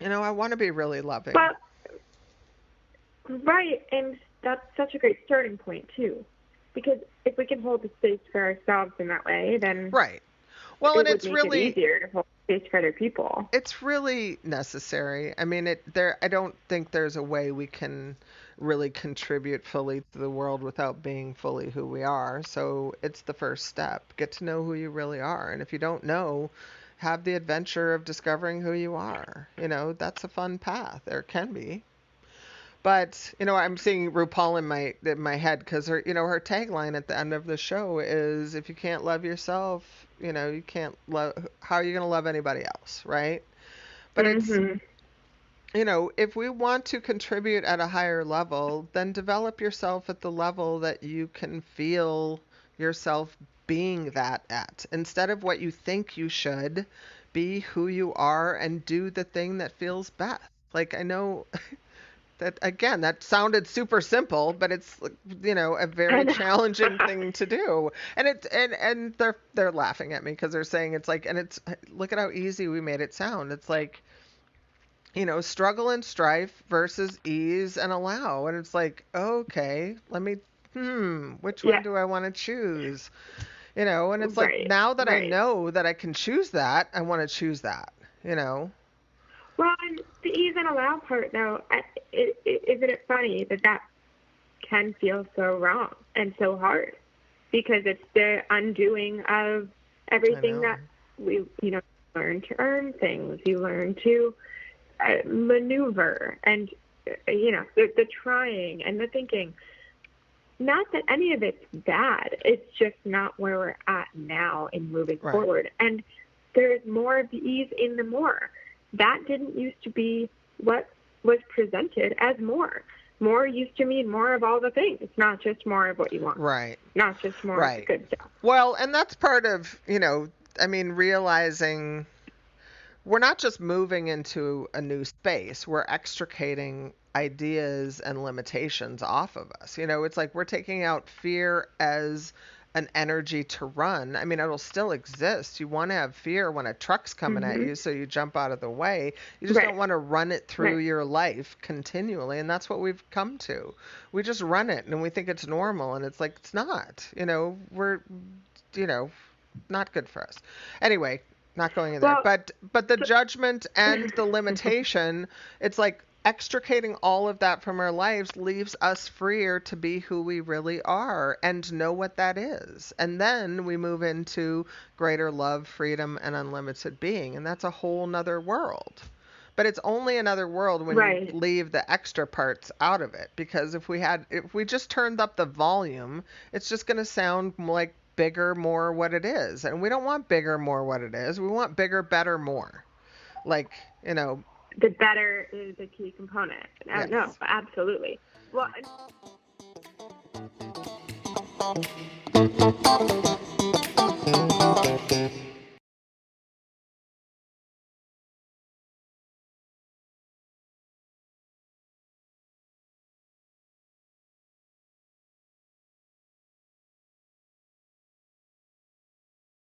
I want to be really loving. But right, and that's such a great starting point too, because if we can hold the space for ourselves in that way, then Right. Well, it and would make it easier to hold space for other people. it's really necessary. I mean, I don't think there's a way we can really contribute fully to the world without being fully who we are. So it's the first step. Get to know who you really are. And if you don't know, have the adventure of discovering who you are. That's a fun path. There can be. But I'm seeing RuPaul in my head because her tagline at the end of the show is, "If you can't love yourself, you can't love. How are you going to love anybody else, right?" But it's Mhm. if we want to contribute at a higher level, then develop yourself at the level that you can feel yourself being that at, instead of what you think you should. Be who you are and do the thing that feels best. Like, I know that, again, that sounded super simple, but it's a I very know. challenging thing to do. And they're laughing at me because they're saying it's like, and it's, look at how easy we made it sound. It's like, struggle and strife versus ease and allow. And it's like, okay, which one Yeah. do I want to choose? And it's like, Right. now that I Right. know that I can choose that, I want to choose that, you know? Well, and the ease and allow part, though, isn't it funny that that can feel so wrong and so hard because it's the undoing of I everything know. that we learn to earn things. You learn to maneuver and, the trying and the thinking. Not that any of it's bad. It's just not where we're at now in moving Right. forward. And there's more of the ease in the more. That didn't used to be what was presented as more. More used to mean more of all the things. It's not just more of what you want, Right. not just more of the Right. good stuff. Well, and that's part of, I mean, realizing we're not just moving into a new space, we're extricating ideas and limitations off of us. It's like we're taking out fear as an energy to run. I mean, it'll still exist. You want to have fear when a truck's coming at Hmm. you, so you jump out of the way. You just Right, don't want to run it through right. your life continually, and that's what we've come to. We just run it and we think it's normal, and it's like it's not. You know, not good for us. Anyway, not going in there. Well, But the so, judgment and the limitation, it's like extricating all of that from our lives leaves us freer to be who we really are and know what that is. And then we move into greater love, freedom, and unlimited being. And that's a whole nother world. But it's only another world when you right. leave the extra parts out of it. Because if we just turned up the volume, it's just going to sound like bigger, more what it is. And we don't want bigger, more what it is. We want bigger, better, more. Like, you know, The better is a key component. No, yes. absolutely. Well,